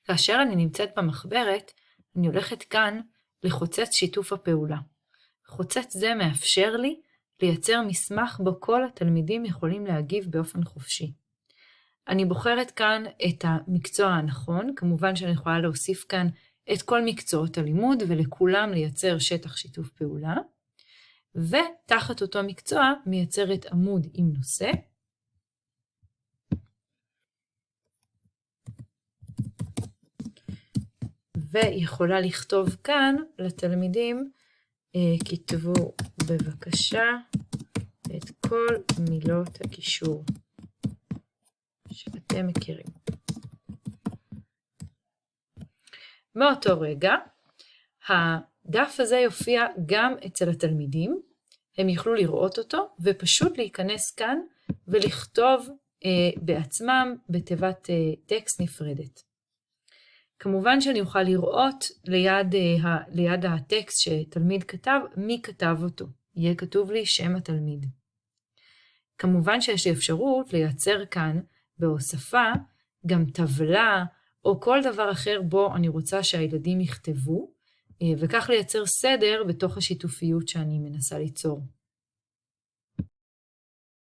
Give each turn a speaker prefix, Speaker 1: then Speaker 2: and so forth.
Speaker 1: כאשר אני נמצאת במחברת, אני הולכת כאן לחוצץ שיתוף הפעולה. חוצץ זה מאפשר לי לייצר מסמך בו כל התלמידים יכולים להגיב באופן חופשי. אני בוחרת כאן את המקצוע הנכון, כמובן שאני יכולה להוסיף כאן את כל מקצועות הלימוד ולכולם לייצר שטח שיתוף פעולה, ותחת אותו מקצוע מייצרת עמוד עם נושא, ויכולה לכתוב כאן לתלמידים, כתבו בבקשה את כל מילות הקישור שאתם מכירים. מאותו רגע, הדף הזה יופיע גם אצל התלמידים, הם יוכלו לראות אותו, ופשוט להיכנס כאן ולכתוב בעצמם בתיבת טקסט נפרדת. כמובן שאני אוכל לראות ליד הטקסט שתלמיד כתב, מי כתב אותו. יהיה כתוב לי שם התלמיד. כמובן שיש לי אפשרות לייצר כאן בהוספה גם טבלה או כל דבר אחר בו אני רוצה שהילדים יכתבו, וכך לייצר סדר בתוך השיתופיות שאני מנסה ליצור.